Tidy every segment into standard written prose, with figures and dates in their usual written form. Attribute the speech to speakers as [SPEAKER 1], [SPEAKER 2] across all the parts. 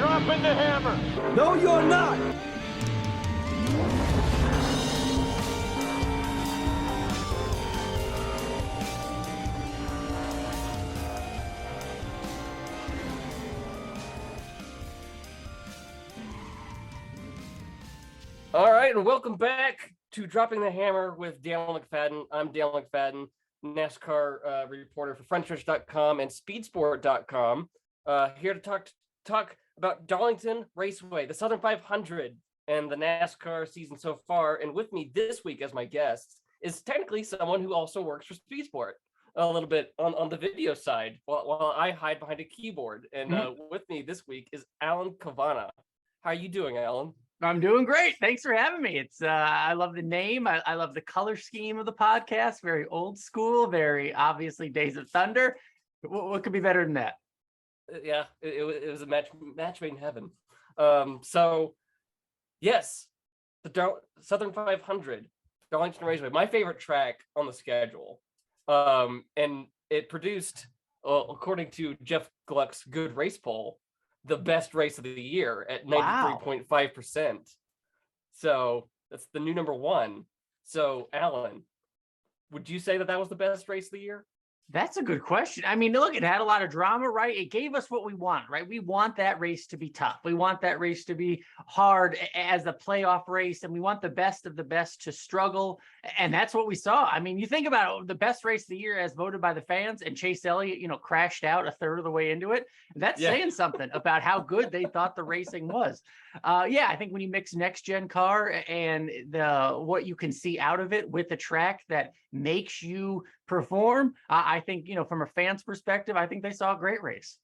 [SPEAKER 1] dropping the hammer.
[SPEAKER 2] No, you're not.
[SPEAKER 3] All right, and welcome back to Dropping the Hammer with Daniel McFadin. I'm Daniel McFadin, NASCAR reporter for FrenchSwitch.com and Speedsport.com. Here to talk about Darlington Raceway, the Southern 500, and the NASCAR season so far. And with me this week as my guest is technically someone who also works for Speedsport a little bit on the video side, while I hide behind a keyboard. And with me this week is Alan Cavanna. How are you doing, Alan?
[SPEAKER 4] I'm doing great. Thanks for having me. It's I love the name. I love the color scheme of the podcast. Very old school, very obviously Days of Thunder. What could be better than that?
[SPEAKER 3] Yeah, it was a match made in heaven. So yes, the Southern 500, Darlington Raceway, my favorite track on the schedule. And it produced, according to Jeff Gluck's Good Race Poll, the best race of the year at 93.5%. So that's the new number one. So Alan, would you say that was the best race of the year?
[SPEAKER 4] That's a good question. I mean, look, it had a lot of drama, right? It gave us what we want, right? We want that race to be tough. We want that race to be hard as the playoff race, and we want the best of the best to struggle. And that's what we saw. I mean, you think about it, the best race of the year as voted by the fans, and Chase Elliott, crashed out a third of the way into it. That's saying something about how good they thought the racing was. I think when you mix next gen car and what you can see out of it with the track that makes you perform, I think, from a fan's perspective, I think they saw a great race.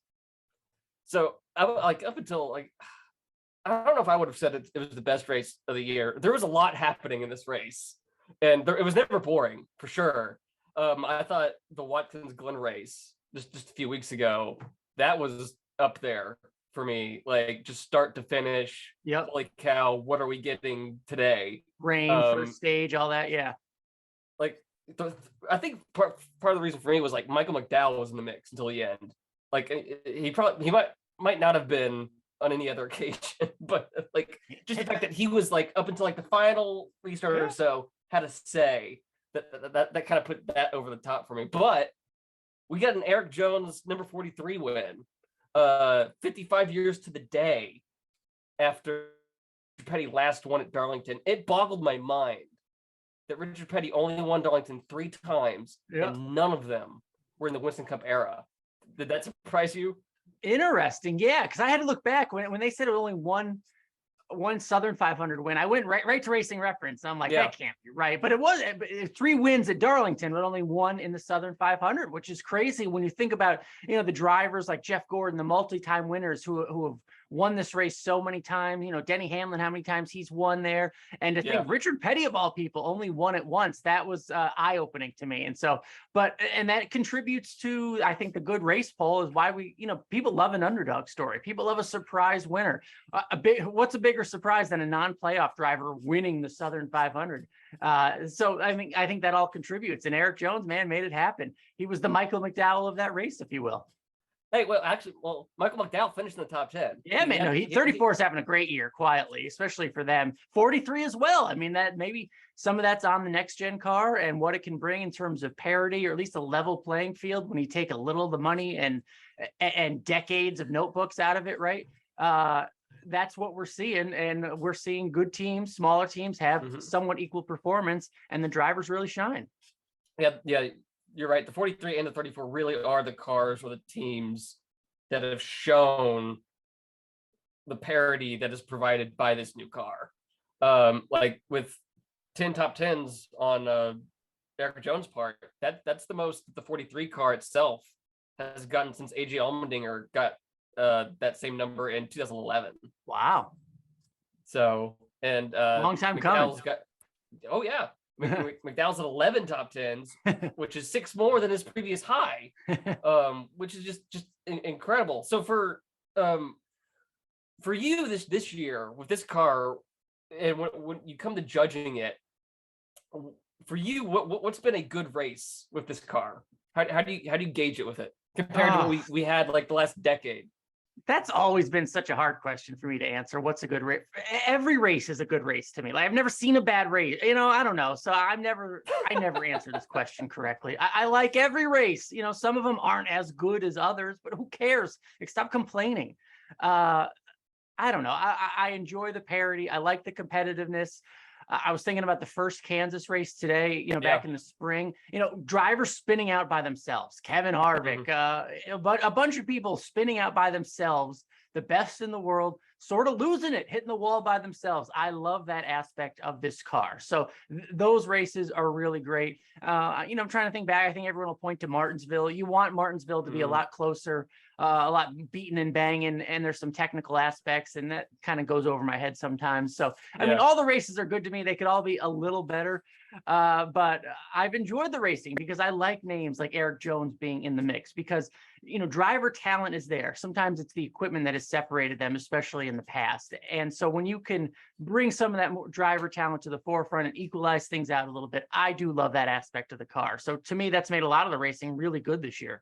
[SPEAKER 3] So up until I don't know if I would have said it was the best race of the year. There was a lot happening in this race, and it was never boring, for sure. I thought the Watkins Glen race just a few weeks ago, that was up there for me, just start to finish.
[SPEAKER 4] Yep.
[SPEAKER 3] Holy cow, what are we getting today?
[SPEAKER 4] Rain, first stage, all that. Yeah.
[SPEAKER 3] I think part of the reason for me was Michael McDowell was in the mix until the end. He might not have been on any other occasion, but just the fact that he was up until the final restart or so had a say that kind of put that over the top for me. But we got an Eric Jones number 43 win, 55 years to the day after Petty last won at Darlington. It boggled my mind that Richard Petty only won Darlington 3 times, and none of them were in the Winston Cup era. Did that surprise you?
[SPEAKER 4] Interesting, yeah, because I had to look back when they said it was only one Southern 500 win. I went right to Racing Reference. I'm like, that can't be right. But it was 3 wins at Darlington, but only 1 in the Southern 500, which is crazy when you think about the drivers like Jeff Gordon, the multi-time winners who have won this race so many times. Denny Hamlin, how many times he's won there. And to think Richard Petty, of all people, only won it once, that was eye-opening to me. And so, and that contributes to, I think, the Good Race Poll is why we, people love an underdog story. People love a surprise winner. What's a bigger surprise than a non-playoff driver winning the Southern 500? So I think that all contributes. And Eric Jones, man, made it happen. He was the Michael McDowell of that race, if you will.
[SPEAKER 3] Hey, Michael McDowell finished in the top 10.
[SPEAKER 4] Yeah, man. No, 34 is having a great year quietly, especially for them. 43 as well. I mean, that maybe some of that's on the next gen car and what it can bring in terms of parity, or at least a level playing field when you take a little of the money and decades of notebooks out of it, right? That's what we're seeing, and we're seeing good teams, smaller teams have somewhat equal performance, and the drivers really shine.
[SPEAKER 3] Yeah. You're right. The 43 and the 34 really are the cars or the teams that have shown the parity that is provided by this new car. With 10 top 10s on Eric Jones' part, that's the most the 43 car itself has gotten since AJ Allmendinger got that same number in 2011.
[SPEAKER 4] Wow.
[SPEAKER 3] So, and
[SPEAKER 4] long time coming.
[SPEAKER 3] McDowell's at 11 top 10s, which is 6 more than his previous high, which is just incredible. So for you this year with this car, and when you come to judging it, for you, what's been a good race with this car? How do you gauge it with it compared to what we had the last decade?
[SPEAKER 4] That's always been such a hard question for me to answer. What's a good race? Every race is a good race to me. Like I've never seen a bad race. I don't know. So I never answer this question correctly. I like every race. Some of them aren't as good as others, but who cares? Like, stop complaining. I don't know. I enjoy the parity. I like the competitiveness. I was thinking about the first Kansas race today, back in the spring, drivers spinning out by themselves, Kevin Harvick, but a bunch of people spinning out by themselves, the best in the world, sort of losing it, hitting the wall by themselves. I love that aspect of this car. So those races are really great. I'm trying to think back. I think everyone will point to Martinsville. You want Martinsville to be a lot closer, a lot beating and banging, and there's some technical aspects, and that kind of goes over my head sometimes. So, I mean, all the races are good to me. They could all be a little better, but I've enjoyed the racing because I like names like Eric Jones being in the mix because, driver talent is there. Sometimes it's the equipment that has separated them, especially in the past. And so when you can bring some of that driver talent to the forefront and equalize things out a little bit, I do love that aspect of the car. So to me, that's made a lot of the racing really good this year.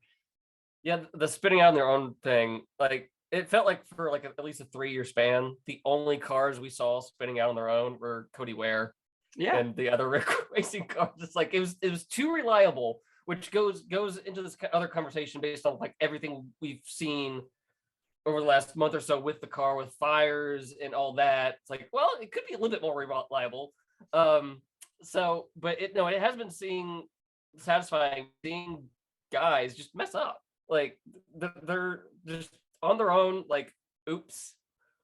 [SPEAKER 3] Yeah, the spinning out on their own thing, like it felt like for like at least a 3-year span, the only cars we saw spinning out on their own were Cody Ware and the other racing cars. It's like it was too reliable, which goes into this other conversation based on like everything we've seen over the last month or so with the car, with fires and all that. It's like, well, it could be a little bit more reliable. But it has been satisfying seeing guys just mess up. Like they're just on their own, like, oops,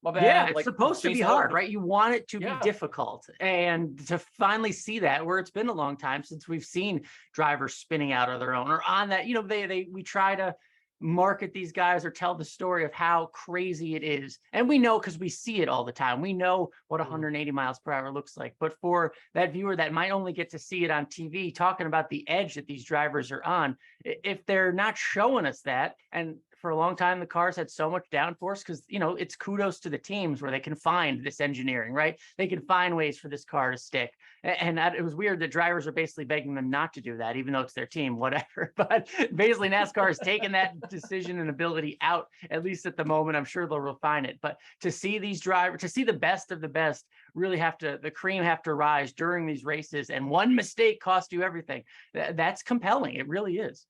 [SPEAKER 3] my bad.
[SPEAKER 4] Yeah, it's
[SPEAKER 3] like,
[SPEAKER 4] supposed to be hard, right? You want it to be difficult. And to finally see that, where it's been a long time since we've seen drivers spinning out of their own or on that, we try to market these guys or tell the story of how crazy it is. And we know because we see it all the time. We know what 180 miles per hour looks like. But for that viewer that might only get to see it on TV, talking about the edge that these drivers are on, if they're not showing us that, and for a long time, the cars had so much downforce because, it's kudos to the teams where they can find this engineering, right? They can find ways for this car to stick. And it was weird that drivers are basically begging them not to do that, even though it's their team, whatever. But basically, NASCAR has taken that decision and ability out, at least at the moment. I'm sure they'll refine it. But to see these drivers, to see the best of the best, really the cream have to rise during these races. And one mistake cost you everything. That's compelling. It really is.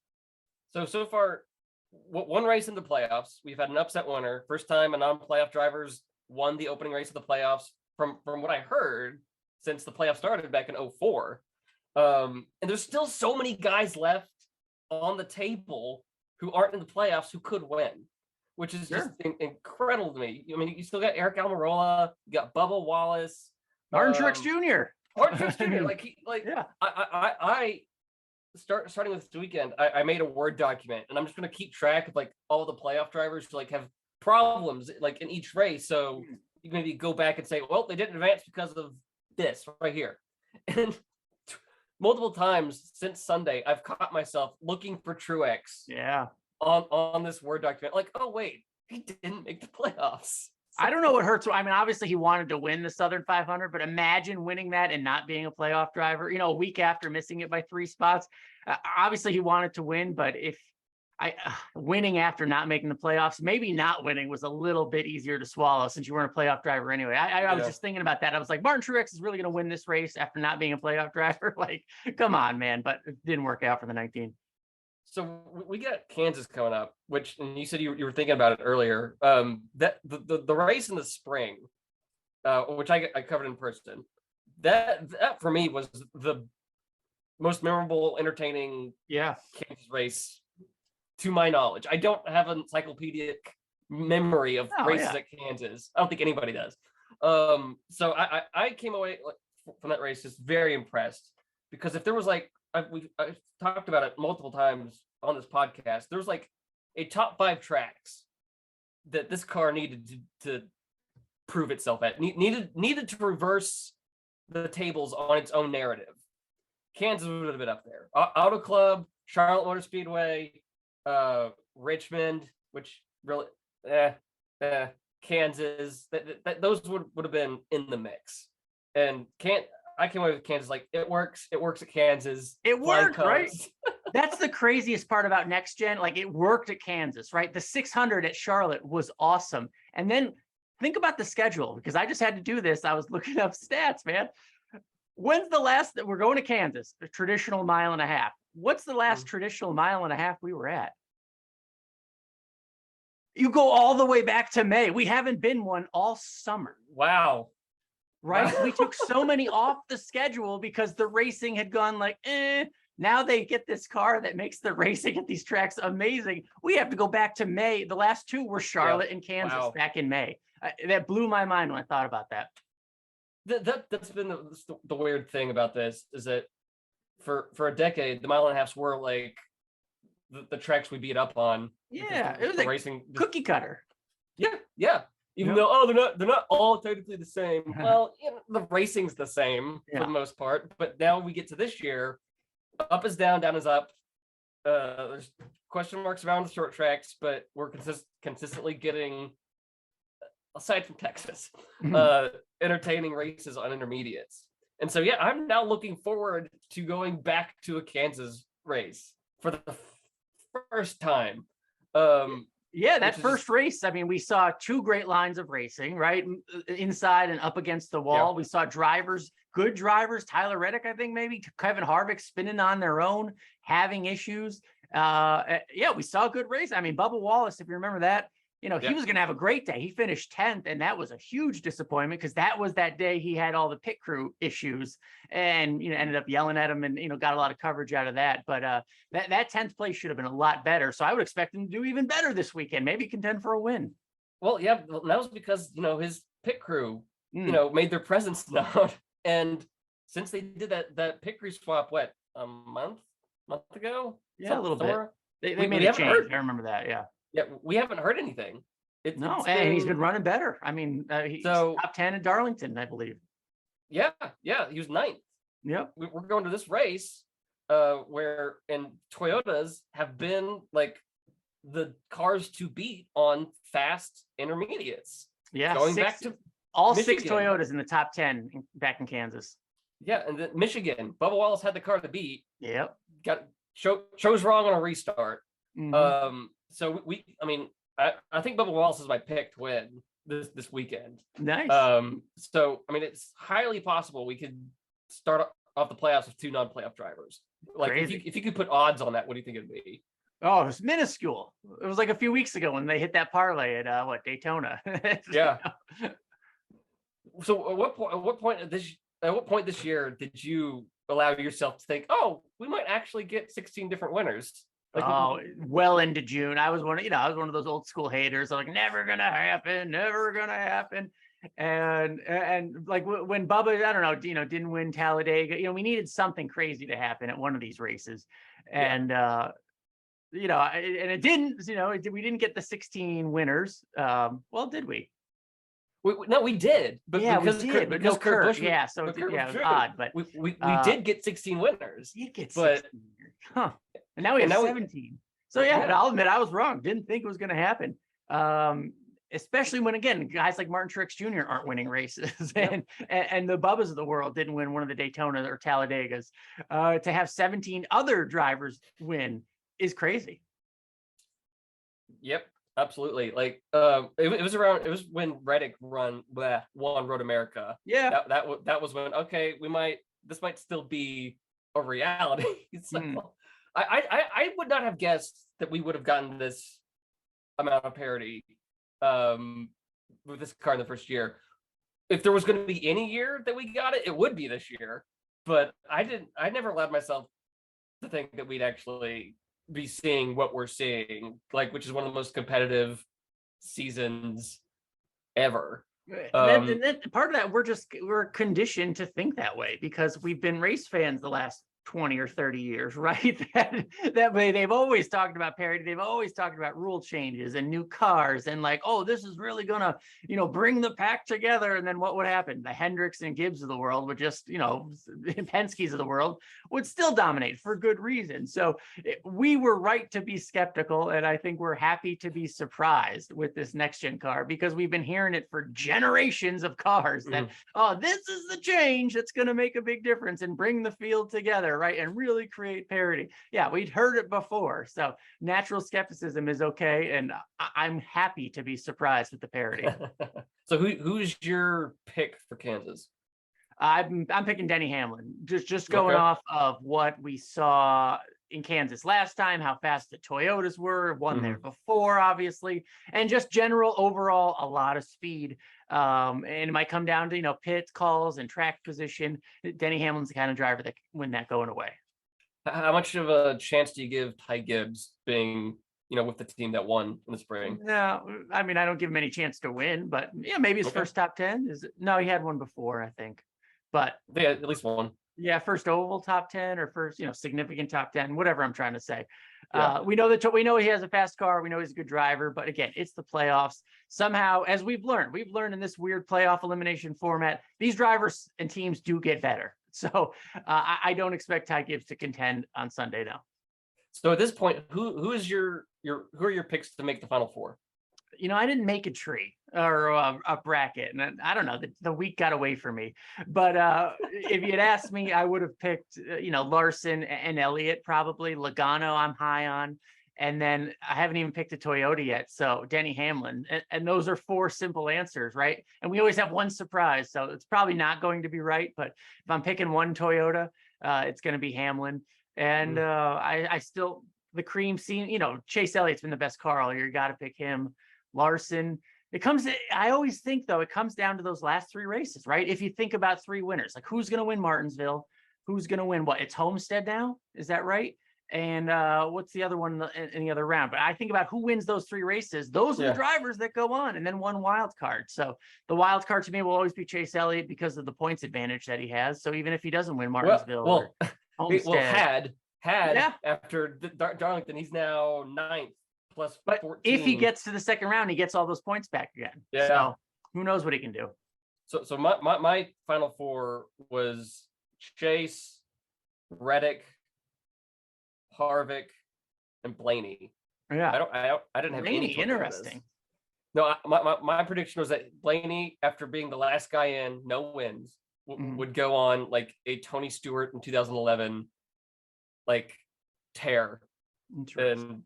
[SPEAKER 3] So far, one race in the playoffs, we've had an upset winner. First time a non-playoff drivers won the opening race of the playoffs from what I heard since the playoffs started back in 2004. And there's still so many guys left on the table who aren't in the playoffs who could win, which is just incredible to me. I mean, you still got Eric Almirola, you got Bubba Wallace,
[SPEAKER 4] Martin Truex Jr.
[SPEAKER 3] Martin Truex Jr. I starting with this weekend, I made a Word document, and I'm just going to keep track of like all the playoff drivers who like have problems like in each race. So you can maybe go back and say, well, they didn't advance because of this right here. And multiple times since Sunday, I've caught myself looking for Truex. On this Word document, like, oh wait, he didn't make the playoffs.
[SPEAKER 4] I don't know what hurts. I mean, obviously he wanted to win the Southern 500, but imagine winning that and not being a playoff driver, a week after missing it by 3 spots. Obviously he wanted to win, but if winning after not making the playoffs, maybe not winning was a little bit easier to swallow since you weren't a playoff driver anyway. I was just thinking about that. I was like, Martin Truex is really going to win this race after not being a playoff driver. Like, come on, man. But it didn't work out for the 19.
[SPEAKER 3] So we got Kansas coming up, which, and you said you were thinking about it earlier. That the race in the spring, which I covered in person, that for me was the most memorable, entertaining Kansas race to my knowledge. I don't have an encyclopedic memory of races at Kansas. I don't think anybody does. So I came away from that race just very impressed, because if there was like, I've talked about it multiple times on this podcast, there's like a top 5 tracks that this car needed to prove itself at, needed to reverse the tables on its own narrative. Kansas would have been up there. Auto Club, Charlotte Motor Speedway, Richmond, which really, Kansas, that those would have been in the mix. And I came away with Kansas like it works. It works at Kansas.
[SPEAKER 4] It
[SPEAKER 3] Flying
[SPEAKER 4] worked, right?
[SPEAKER 3] Cubs.
[SPEAKER 4] That's the craziest part about next gen. Like it worked at Kansas, right? The 600 at Charlotte was awesome. And then think about the schedule, because I just had to do this. I was looking up stats, man. When's the last that we're going to Kansas? A traditional mile and a half. What's the last traditional mile and a half we were at? You go all the way back to May. We haven't been one all summer.
[SPEAKER 3] Wow.
[SPEAKER 4] Right? We took so many off the schedule because the racing had gone like, Now they get this car that makes the racing at these tracks amazing. We have to go back to May. The last two were Charlotte and Kansas back in May. That blew my mind when I thought about that.
[SPEAKER 3] That's been the weird thing about this is that for a decade, the mile and a halves were like the tracks we beat up on.
[SPEAKER 4] Yeah, it was like
[SPEAKER 3] racing
[SPEAKER 4] cookie cutter.
[SPEAKER 3] Yeah. Even though they're not all technically the same. Well, the racing's the same for the most part. But now we get to this year, up is down, down is up. There's question marks around the short tracks, but we're consistently getting, aside from Texas, entertaining races on intermediates. And so I'm now looking forward to going back to a Kansas race for the first time.
[SPEAKER 4] That first race, I mean, we saw two great lines of racing, right? Inside and up against the wall. Yeah. We saw good drivers, Tyler Reddick, I think maybe, Kevin Harvick spinning on their own, having issues. We saw a good race. I mean, Bubba Wallace, if you remember that, he was going to have a great day. He finished 10th, and that was a huge disappointment because that was that day he had all the pit crew issues and, ended up yelling at him and, got a lot of coverage out of that. But that 10th place should have been a lot better. So I would expect him to do even better this weekend, maybe contend for a win.
[SPEAKER 3] Well, that was because, his pit crew, made their presence known. And since they did that pit crew swap, a month ago?
[SPEAKER 4] Yeah, a little bit. They made a change. I remember that. Yeah.
[SPEAKER 3] Yeah, we haven't heard anything.
[SPEAKER 4] And he's been running better. I mean, he's top 10 in Darlington, I believe.
[SPEAKER 3] Yeah, he was 9th.
[SPEAKER 4] Yep.
[SPEAKER 3] We're going to this race where Toyotas have been like the cars to beat on fast intermediates.
[SPEAKER 4] Yeah,
[SPEAKER 3] going back to
[SPEAKER 4] all
[SPEAKER 3] Michigan.
[SPEAKER 4] 6 Toyotas in the top 10 back in Kansas.
[SPEAKER 3] Yeah, and then Michigan, Bubba Wallace had the car to beat.
[SPEAKER 4] Yep.
[SPEAKER 3] Chose wrong on a restart.
[SPEAKER 4] Mm-hmm.
[SPEAKER 3] So I think Bubba Wallace is my pick to win this weekend.
[SPEAKER 4] Nice.
[SPEAKER 3] So it's highly possible we could start off the playoffs with 2 non-playoff drivers. Like if you could put odds on that, what do you think it'd be?
[SPEAKER 4] Oh, it was minuscule. It was like a few weeks ago when they hit that parlay at Daytona.
[SPEAKER 3] Yeah. So at what point this year did you allow yourself to think, we might actually get 16 different winners?
[SPEAKER 4] Well into June. I was one of those old school haters. I'm like, never gonna happen. And like when Bubba, I don't know, didn't win Talladega. We needed something crazy to happen at one of these races, and and it didn't. We didn't get the 16 winners. Well, did we?
[SPEAKER 3] No, we did. But
[SPEAKER 4] yeah,
[SPEAKER 3] because
[SPEAKER 4] we did. But no Kurt. Busch, yeah, so it was odd. But
[SPEAKER 3] we did get 16 winners.
[SPEAKER 4] You get 16. Huh. And now we have 17. So I'll admit I was wrong. Didn't think it was going to happen. Especially when, again, guys like Martin Truex Jr. aren't winning races, and the Bubbas of the world didn't win one of the Daytona or Talladegas. To have 17 other drivers win is crazy.
[SPEAKER 3] Yep, absolutely. Like it was when Reddick won Road America.
[SPEAKER 4] Yeah,
[SPEAKER 3] that was when this might still be a reality. So, I would not have guessed that we would have gotten this amount of parity with this car in the first year. If there was going to be any year that we got it, it would be this year. But I never allowed myself to think that we'd actually be seeing what we're seeing, which is one of the most competitive seasons ever.
[SPEAKER 4] And then part of that, we're conditioned to think that way because we've been race fans the last 20 or 30 years, right? That way they've always talked about parity. They've always talked about rule changes and new cars and like, oh, this is really gonna, bring the pack together. And then what would happen? The Hendricks and Gibbs of the world would just, Penske's of the world would still dominate for good reason. So we were right to be skeptical, and I think we're happy to be surprised with this next gen car, because we've been hearing it for generations of cars that, oh, this is the change that's going to make a big difference and bring the field together, right? And really create parity. Yeah, we'd heard it before. So natural skepticism is okay. And I'm happy to be surprised with the parity.
[SPEAKER 3] So who's your pick for Kansas?
[SPEAKER 4] I'm picking Denny Hamlin, just going off of what we saw in Kansas last time, how fast the Toyotas were, won there before, obviously, and just general overall, a lot of speed. And it might come down to, pit calls and track position. Denny Hamlin's the kind of driver that can win that going away.
[SPEAKER 3] How much of a chance do you give Ty Gibbs being, with the team that won in the spring?
[SPEAKER 4] No, I mean, I don't give him any chance to win, but yeah, maybe his first top 10 is, no, he had one before, I think, but
[SPEAKER 3] yeah, at least one.
[SPEAKER 4] Yeah, first oval top 10 or first, significant top 10, whatever I'm trying to say.
[SPEAKER 3] Yeah.
[SPEAKER 4] We know he has a fast car. We know he's a good driver, but again, it's the playoffs. Somehow, as we've learned in this weird playoff elimination format, these drivers and teams do get better. So I don't expect Ty Gibbs to contend on Sunday now.
[SPEAKER 3] So at this point, who are your picks to make the Final Four?
[SPEAKER 4] I didn't make a tree or a bracket, and I don't know, the week got away from me. But if you had asked me, I would have picked, Larson and Elliott, probably. Logano I'm high on. And then I haven't even picked a Toyota yet. So Denny Hamlin. And those are 4 simple answers, right? And we always have one surprise. So it's probably not going to be right. But if I'm picking one Toyota, it's going to be Hamlin. And I still, the cream scene, Chase Elliott's been the best car all year. You got to pick him. Larson. I always think, though, it comes down to those last 3 races, right? If you think about 3 winners, like who's going to win Martinsville? Who's going to win what? It's Homestead now? Is that right? And what's the other one in the other round? But I think about who wins those 3 races. Those are the drivers that go on, and then one wild card. So the wild card to me will always be Chase Elliott because of the points advantage that he has. So even if he doesn't win Martinsville or Homestead,
[SPEAKER 3] after Darlington, he's now 9th. Plus
[SPEAKER 4] but
[SPEAKER 3] 14.
[SPEAKER 4] If he gets to the second round, he gets all those points back again.
[SPEAKER 3] Yeah.
[SPEAKER 4] So who knows what he can do?
[SPEAKER 3] So my Final Four was Chase, Reddick, Harvick, and Blaney.
[SPEAKER 4] Yeah.
[SPEAKER 3] I didn't have
[SPEAKER 4] Blaney,
[SPEAKER 3] any.
[SPEAKER 4] interesting.
[SPEAKER 3] No, my prediction was that Blaney, after being the last guy in, no wins, would go on like a Tony Stewart in 2011, like tear. And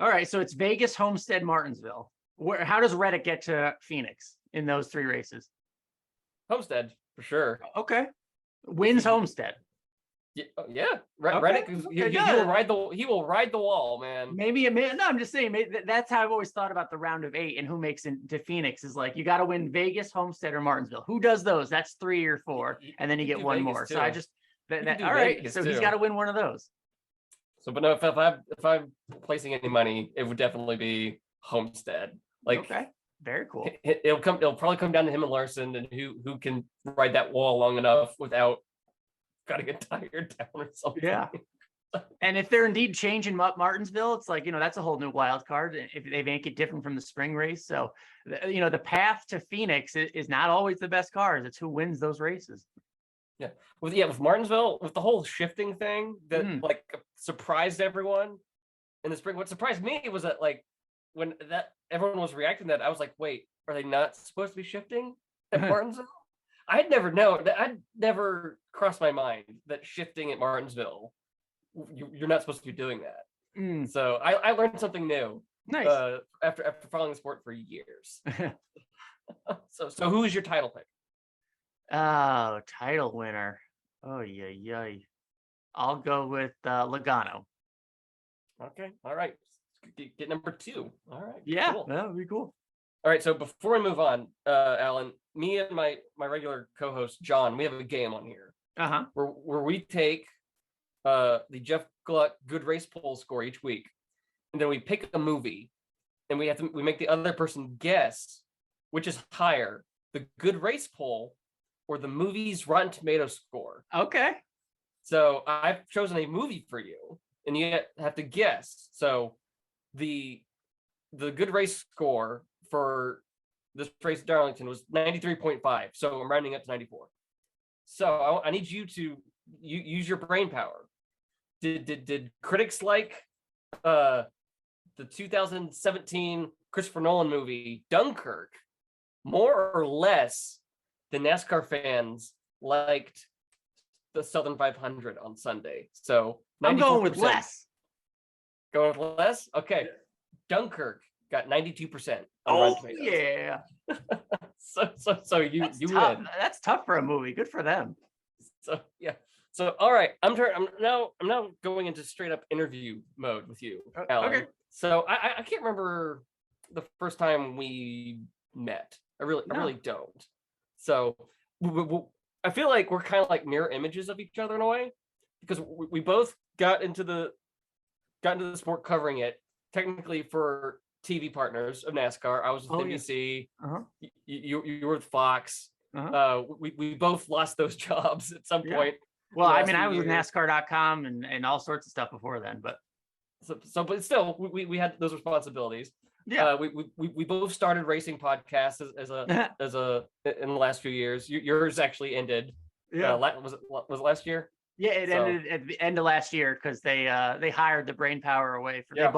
[SPEAKER 4] all right, so it's Vegas, Homestead, Martinsville. How does Reddick get to Phoenix in those 3 races?
[SPEAKER 3] Homestead, for sure.
[SPEAKER 4] Okay. Wins Homestead.
[SPEAKER 3] Yeah. Reddick, he will ride the wall, man.
[SPEAKER 4] No, I'm just saying, that's how I've always thought about the round of 8 and who makes it to Phoenix is like, you got to win Vegas, Homestead, or Martinsville. Who does those? That's 3 or 4, and then you get one more. Too. So I just, all right, Vegas so too. He's got to win one of those.
[SPEAKER 3] So, but no, if I'm placing any money, it would definitely be Homestead. Like,
[SPEAKER 4] okay, very cool.
[SPEAKER 3] It'll probably come down to him and Larson, and who can ride that wall long enough without gotta get tired down or something.
[SPEAKER 4] Yeah. And if they're indeed changing Martinsville, it's like, that's a whole new wild card if they make it different from the spring race. So, the path to Phoenix is not always the best cars. It's who wins those races.
[SPEAKER 3] Yeah. With Martinsville, with the whole shifting thing that like surprised everyone in the spring. What surprised me was that like when that everyone was reacting to that, I was like, wait, are they not supposed to be shifting at Martinsville? I'd never crossed my mind that shifting at Martinsville, you're not supposed to be doing that. So I learned something new.
[SPEAKER 4] Nice.
[SPEAKER 3] After following the sport for years. So who is your title pick?
[SPEAKER 4] Oh, title winner. Oh, yeah. I'll go with Logano.
[SPEAKER 3] Okay. All right. Get number 2. All right.
[SPEAKER 4] Yeah,
[SPEAKER 3] cool.
[SPEAKER 4] That would be cool.
[SPEAKER 3] All right. So before we move on, Alan, me and my regular co-host, John, we have a game on here. Where we take the Jeff Gluck Good Race Poll score each week, and then we pick a movie, and we make the other person guess which is higher, the Good Race Poll or the movie's Rotten Tomatoes score.
[SPEAKER 4] Okay.
[SPEAKER 3] So I've chosen a movie for you, and you have to guess. So the good race score for this race at Darlington was 93.5. So I'm rounding up to 94. So I need you to use your brain power. Did critics like the 2017 Christopher Nolan movie Dunkirk more or less than NASCAR fans liked the Southern 500 on Sunday? So 94%.
[SPEAKER 4] I'm going with less.
[SPEAKER 3] Going with less? Okay. Dunkirk got 92%.
[SPEAKER 4] Oh yeah.
[SPEAKER 3] So you
[SPEAKER 4] tough.
[SPEAKER 3] win.
[SPEAKER 4] That's tough for a movie. Good for them.
[SPEAKER 3] So yeah. So all right, I'm now going into straight up interview mode with you, Alan.
[SPEAKER 4] Okay.
[SPEAKER 3] So I can't remember the first time we met. I really don't. So I feel like we're kind of like mirror images of each other in a way, because we both got into the sport covering it technically for TV partners of NASCAR. I was with NBC.
[SPEAKER 4] Yeah.
[SPEAKER 3] You were with Fox. We both lost those jobs at some point.
[SPEAKER 4] Well, I mean, I was with NASCAR.com and all sorts of stuff before then, but
[SPEAKER 3] but still, we had those responsibilities.
[SPEAKER 4] Yeah.
[SPEAKER 3] We both started racing podcasts as a in the last few years. Yours actually ended.
[SPEAKER 4] Yeah.
[SPEAKER 3] Was it last year?
[SPEAKER 4] Yeah, it ended at the end of last year because they hired the brain power away from.
[SPEAKER 3] Yeah.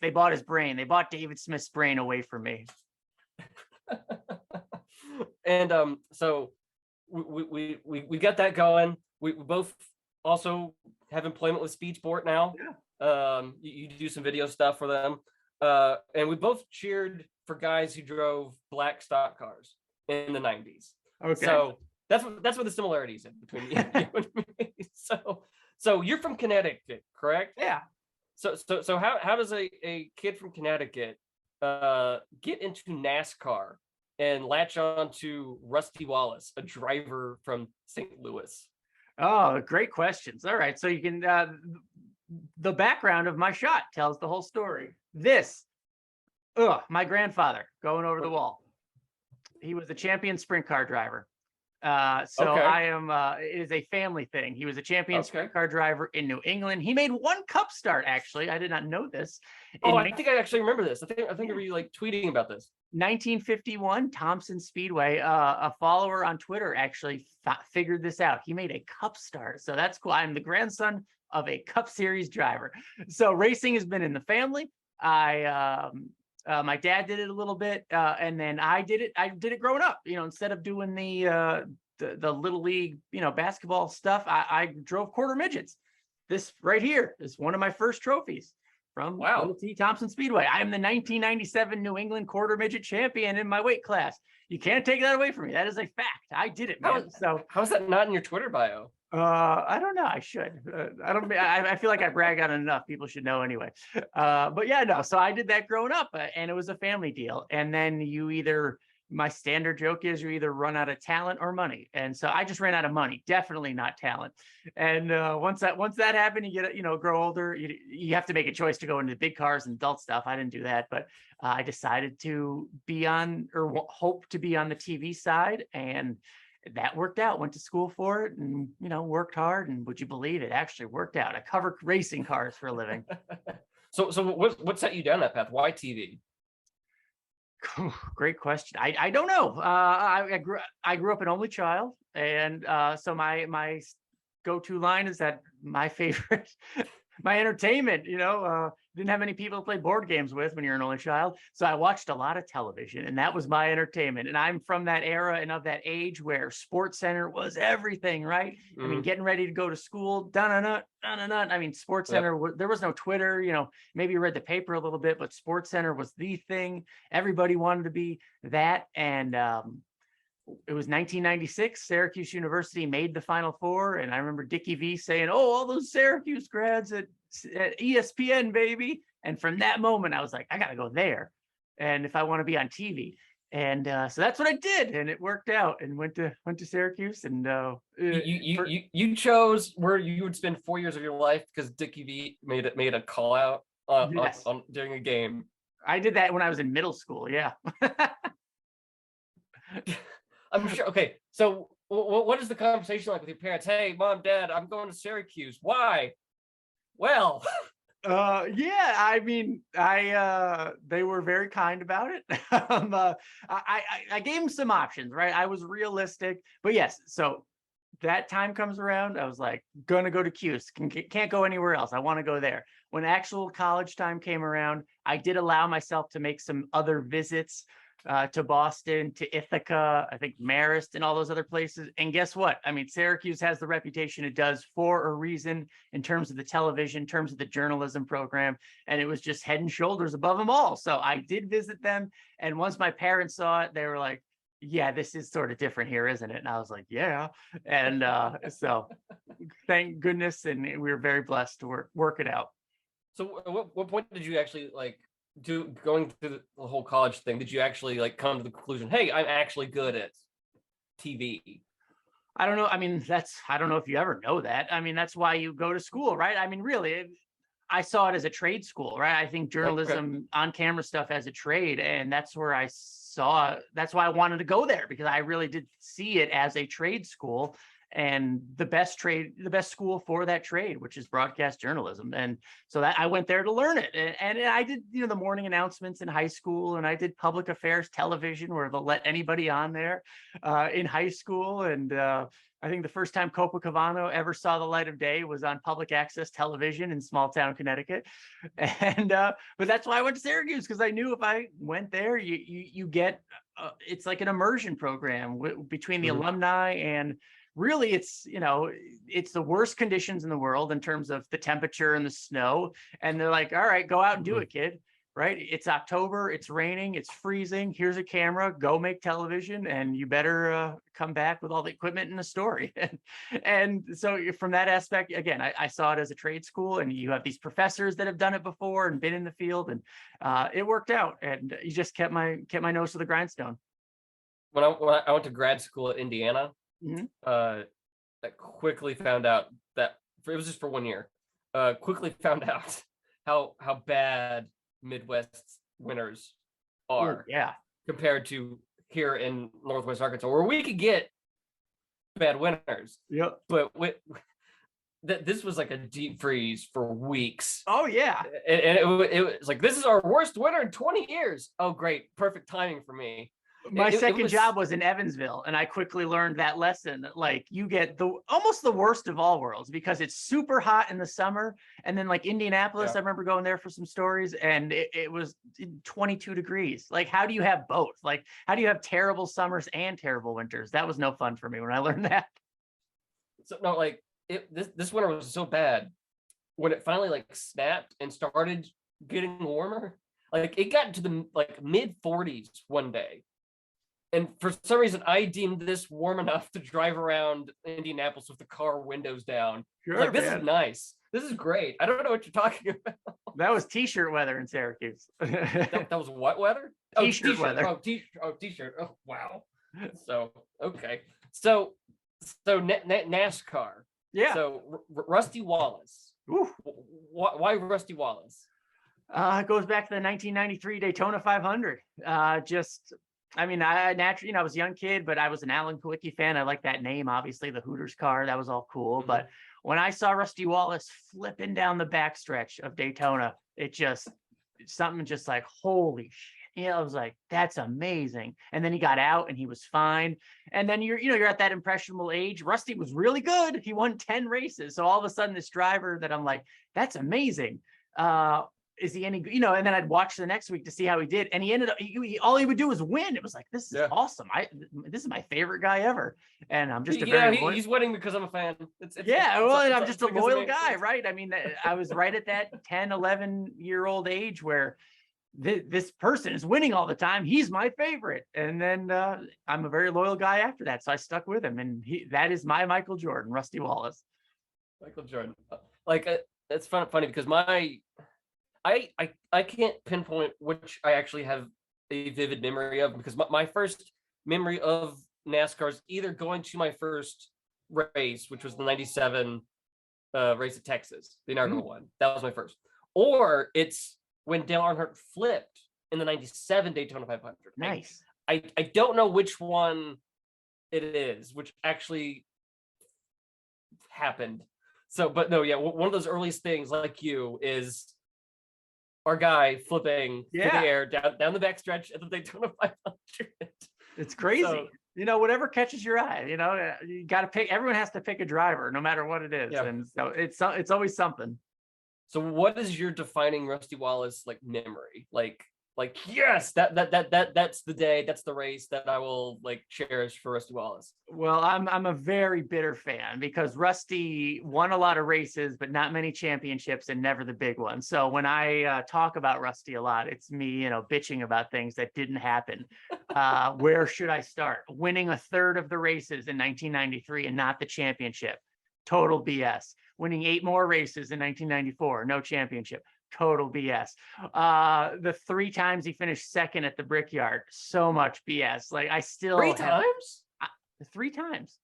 [SPEAKER 4] They bought his brain. They bought David Smith's brain away from me.
[SPEAKER 3] And so we got that going. We both also have employment with Speedsport now.
[SPEAKER 4] Yeah.
[SPEAKER 3] You do some video stuff for them. And we both cheered for guys who drove black stock cars in the 90s.
[SPEAKER 4] Okay.
[SPEAKER 3] So that's what the similarities in between you and me. So you're from Connecticut, correct?
[SPEAKER 4] Yeah.
[SPEAKER 3] So how does a kid from Connecticut get into NASCAR and latch on to Rusty Wallace, a driver from St. Louis?
[SPEAKER 4] Oh, great questions. All right. So you can the background of my shot tells the whole story. My grandfather going over the wall. He was a champion sprint car driver. I am it is a family thing. He was a champion sprint car driver in New England. He made one cup start, actually. I did not know this.
[SPEAKER 3] I think I actually remember this. I think I were like tweeting about this.
[SPEAKER 4] 1951 Thompson Speedway. A follower on Twitter actually figured this out. He made a cup start. So that's cool. I'm the grandson of a Cup Series driver. So racing has been in the family. My dad did it a little bit, and then I did it growing up. Instead of doing the little league, basketball stuff, I drove quarter midgets. This right here is one of my first trophies from Little T Thompson Speedway. I am the 1997 New England quarter midget champion in my weight class. You can't take that away from me. That is a fact. I did it, man.
[SPEAKER 3] How is that not in your Twitter bio?
[SPEAKER 4] I don't know. I should. I feel like I brag on it enough. People should know anyway. But yeah, no. So I did that growing up, and it was a family deal. And then my standard joke is you either run out of talent or money. And so I just ran out of money. Definitely not talent. And once that happened, you get grow older. You have to make a choice to go into the big cars and adult stuff. I didn't do that, but I decided to be on or hope to be on the TV side, and that worked out. Went to school for it and, worked hard. And would you believe it actually worked out? I cover racing cars for a living.
[SPEAKER 3] So what set you down that path? Why TV?
[SPEAKER 4] Great question. I don't know. I grew up an only child. And so my go-to line is that my favorite, my entertainment, didn't have many people to play board games with when you're an only child. So I watched a lot of television, and that was my entertainment. And I'm from that era and of that age where Sports Center was everything, right? Mm-hmm. I mean, getting ready to go to school, I mean, Sports Center, there was no Twitter, maybe you read the paper a little bit, but Sports Center was the thing. Everybody wanted to be that. And it was 1996. Syracuse University made the Final Four, and I remember Dickie V saying, "Oh, all those Syracuse grads at ESPN, baby!" And from that moment, I was like, "I got to go there, and if I want to be on TV." And so that's what I did, and it worked out. And went to Syracuse, and
[SPEAKER 3] you chose where you would spend 4 years of your life because Dickie V made a call out on during a game.
[SPEAKER 4] I did that when I was in middle school. Yeah.
[SPEAKER 3] I'm sure. Okay, so what is the conversation like with your parents? Hey, mom, dad, I'm going to Syracuse. Why? Well,
[SPEAKER 4] Yeah, I mean, they were very kind about it. I gave them some options, right? I was realistic, but yes, so that time comes around, I was like, gonna go to Cuse, can't go anywhere else. I want to go there. When actual college time came around, I did allow myself to make some other visits to Boston, to Ithaca, I think Marist, and all those other places. And guess what? I mean, Syracuse has the reputation it does for a reason in terms of the television, in terms of the journalism program, and it was just head and shoulders above them all. So I did visit them, and once my parents saw it, they were like, yeah, this is sort of different here, isn't it? And I was like, yeah. And so thank goodness. And we were very blessed to work it out.
[SPEAKER 3] So what point did you actually like going through the whole college thing? Did you actually like come to the conclusion, hey, I'm actually good at TV?
[SPEAKER 4] I don't know. I mean, I don't know if you ever know that. I mean, that's why you go to school, right? I mean, really, I saw it as a trade school, right? I think journalism, on camera stuff as a trade. And that's where that's why I wanted to go there, because I really did see it as a trade school, and the best school for that trade, which is broadcast journalism. And so that I went there to learn it. And I did, the morning announcements in high school, and I did public affairs television where they'll let anybody on there in high school. And I think the first time Copa Cavanna ever saw the light of day was on public access television in small town Connecticut. And but that's why I went to Syracuse, because I knew if I went there, you get it's like an immersion program between the alumni, and really it's the worst conditions in the world in terms of the temperature and the snow, and they're like, all right, go out and do it, kid. Right? It's October, it's raining, it's freezing. Here's a camera, go make television, and you better come back with all the equipment and the story. And so from that aspect, again, I saw it as a trade school, and you have these professors that have done it before and been in the field, and it worked out. And you just kept my nose to the grindstone.
[SPEAKER 3] When I went to grad school at Indiana, I quickly found out that it was just for 1 year. Quickly found out how bad Midwest winters are compared to here in Northwest Arkansas, where we could get bad winters.
[SPEAKER 4] Yep.
[SPEAKER 3] But this was like a deep freeze for weeks.
[SPEAKER 4] Oh yeah.
[SPEAKER 3] And it was like, this is our worst winter in 20 years. Oh great, perfect timing for me.
[SPEAKER 4] My second job was in Evansville, and I quickly learned that lesson. Like, you get almost the worst of all worlds, because it's super hot in the summer, and then like Indianapolis, I remember going there for some stories, and it was 22 degrees. Like, how do you have both? Like, how do you have terrible summers and terrible winters? That was no fun for me when I learned that.
[SPEAKER 3] So no, like this winter was so bad. When it finally like snapped and started getting warmer, like it got into the like mid 40s one day. And for some reason, I deemed this warm enough to drive around Indianapolis with the car windows down.
[SPEAKER 4] Sure,
[SPEAKER 3] like, this is nice. This is great. I don't know what you're talking about.
[SPEAKER 4] That was t-shirt weather in Syracuse.
[SPEAKER 3] that was what weather?
[SPEAKER 4] T-shirt weather.
[SPEAKER 3] T-shirt. Oh, wow. So, okay. So NASCAR.
[SPEAKER 4] Yeah.
[SPEAKER 3] So Rusty Wallace.
[SPEAKER 4] Ooh.
[SPEAKER 3] Why Rusty Wallace?
[SPEAKER 4] It goes back to the 1993 Daytona 500. I mean, I naturally, I was a young kid, but I was an Alan Kulwicki fan. I like that name, obviously, the Hooters car. That was all cool. But when I saw Rusty Wallace flipping down the backstretch of Daytona, something just like, holy shit. I was like, that's amazing. And then he got out and he was fine. And then you're at that impressionable age. Rusty was really good. He won 10 races. So all of a sudden, this driver that I'm like, that's amazing. Is he any, and then I'd watch the next week to see how he did. And he ended up, all he would do was win. It was like, this is awesome. This is my favorite guy ever. And I'm just
[SPEAKER 3] he's winning because I'm a fan.
[SPEAKER 4] I'm just a loyal guy, right? I mean, I was right at that 10, 11-year-old age where this person is winning all the time. He's my favorite. And then I'm a very loyal guy after that. So I stuck with him. And that is my Michael Jordan, Rusty Wallace.
[SPEAKER 3] Michael Jordan. Like, it's funny because I can't pinpoint which I actually have a vivid memory of, because my first memory of NASCAR is either going to my first race, which was the 97 race at Texas, the inaugural one. That was my first. Or it's when Dale Earnhardt flipped in the 97 Daytona 500.
[SPEAKER 4] Nice.
[SPEAKER 3] I don't know which one it is, which actually happened. So, but no, yeah, one of those earliest things, like you, is our guy flipping through the air down the backstretch at the Daytona 500.
[SPEAKER 4] It's crazy.
[SPEAKER 3] So,
[SPEAKER 4] whatever catches your eye, you got to pick. Everyone has to pick a driver, no matter what it is, and so it's always something.
[SPEAKER 3] So, what is your defining Rusty Wallace like memory? Like yes, that's the day, that's the race that I will like cherish for Rusty Wallace.
[SPEAKER 4] Well, I'm a very bitter fan because Rusty won a lot of races, but not many championships and never the big one. So when I talk about Rusty a lot, it's me, bitching about things that didn't happen. Where should I start? Winning a third of the races in 1993 and not the championship. Total BS. Winning 8 more races in 1994, no championship. Total BS. The 3 times he finished second at the Brickyard, so much BS. Like I still
[SPEAKER 3] 3 times?
[SPEAKER 4] 3 times.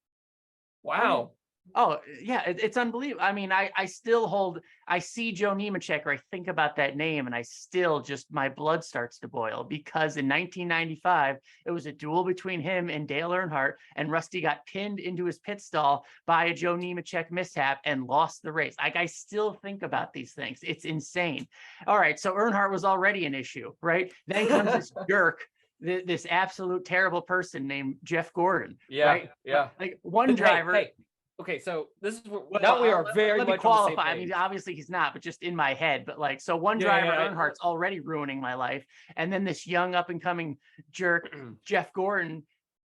[SPEAKER 3] Wow.
[SPEAKER 4] Oh yeah, it's unbelievable. I mean, I see Joe Nemechek, or I think about that name, and I still just, my blood starts to boil, because in 1995 it was a duel between him and Dale Earnhardt, and Rusty got pinned into his pit stall by a Joe Nemechek mishap and lost the race. Like I still think about these things. It's insane. All right, so Earnhardt was already an issue, right? Then comes this jerk, this absolute terrible person named Jeff Gordon.
[SPEAKER 3] Yeah,
[SPEAKER 4] right?
[SPEAKER 3] yeah.
[SPEAKER 4] Like one driver.
[SPEAKER 3] Hey. Okay, so this is now we are very
[SPEAKER 4] let
[SPEAKER 3] much
[SPEAKER 4] me qualify.
[SPEAKER 3] On the same page.
[SPEAKER 4] I mean, obviously he's not, but just in my head. But like, so one driver, Earnhardt's already ruining my life, and then this young up and coming jerk, Jeff Gordon,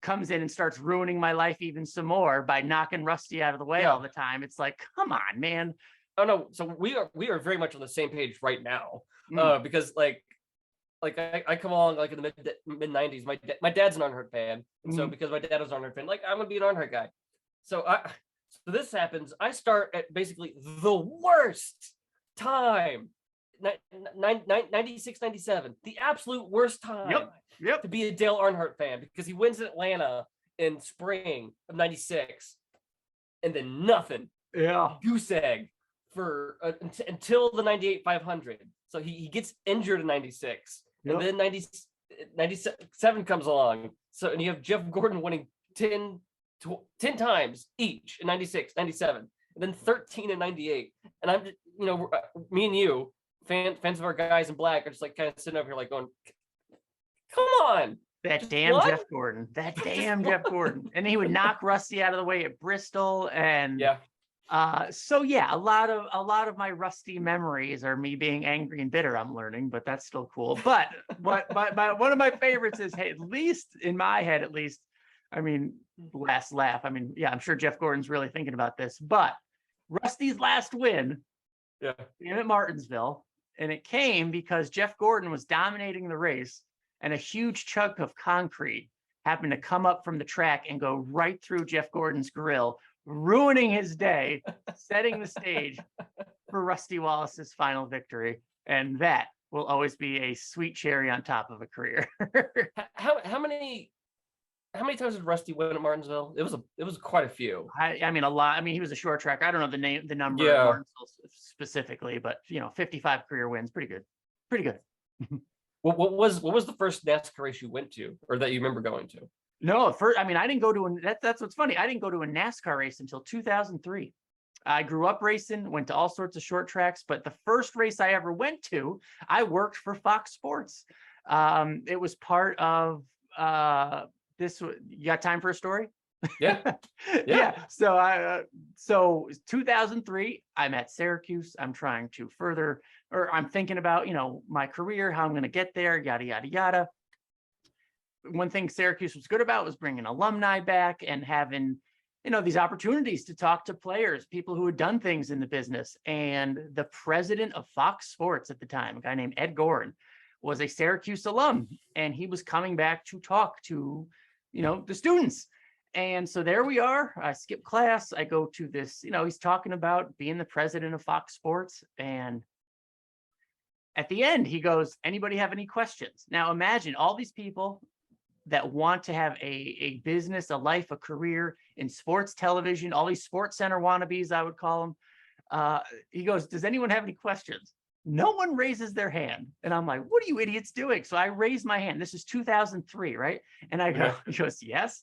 [SPEAKER 4] comes in and starts ruining my life even some more by knocking Rusty out of the way all the time. It's like, come on, man.
[SPEAKER 3] Oh no, so we are very much on the same page right now, because like I come along like in the mid 90s. My dad's an Earnhardt fan, and so because my dad was an Earnhardt fan, like I'm gonna be an Earnhardt guy. So this happens. I start at basically the worst time, 96, 97, the absolute worst time to be a Dale Earnhardt fan, because he wins in Atlanta in spring of 96, and then nothing.
[SPEAKER 4] Yeah.
[SPEAKER 3] Goose egg for until the 98 500. So he gets injured in 96, and then 97 comes along. So, and you have Jeff Gordon winning 10 times each in 96, 97, and then 13 in 98. And I'm just, me and you, fans of our guys in black, are just like kind of sitting up here like going, come on.
[SPEAKER 4] That damn Jeff Gordon. That damn Jeff Gordon. And he would knock Rusty out of the way at Bristol. And so a lot of my Rusty memories are me being angry and bitter, I'm learning, but that's still cool. But one of my favorites is, hey, at least in my head, at least, I mean, last laugh. I mean, I'm sure Jeff Gordon's really thinking about this, but Rusty's last win came at Martinsville, and it came because Jeff Gordon was dominating the race, and a huge chunk of concrete happened to come up from the track and go right through Jeff Gordon's grill, ruining his day, setting the stage for Rusty Wallace's final victory. And that will always be a sweet cherry on top of a career.
[SPEAKER 3] How many times did Rusty win at Martinsville? It was quite a few.
[SPEAKER 4] I mean, a lot. I mean, he was a short track. I don't know the number of Martinsville specifically, but 55 career wins, pretty good.
[SPEAKER 3] What was the first NASCAR race you went to, or that you remember going to?
[SPEAKER 4] No, I didn't go to that's what's funny. I didn't go to a NASCAR race until 2003. I grew up racing, went to all sorts of short tracks, but the first race I ever went to, I worked for Fox Sports. It was part of this. You got time for a story?
[SPEAKER 3] Yeah.
[SPEAKER 4] So 2003, I'm at Syracuse. I'm trying to I'm thinking about, my career, how I'm going to get there, yada, yada, yada. One thing Syracuse was good about was bringing alumni back and having, these opportunities to talk to players, people who had done things in the business. And the president of Fox Sports at the time, a guy named Ed Gorin, was a Syracuse alum, and he was coming back to talk to, the students. And so there we are. I skip class. I go to this, he's talking about being the president of Fox Sports. And at the end, he goes, anybody have any questions? Now imagine all these people that want to have a business, a life, a career in sports television, all these Sports Center wannabes, I would call them. He goes, does anyone have any questions? No one raises their hand. And I'm like, what are you idiots doing? So I raise my hand. This is 2003, right? And I go, he goes, yes.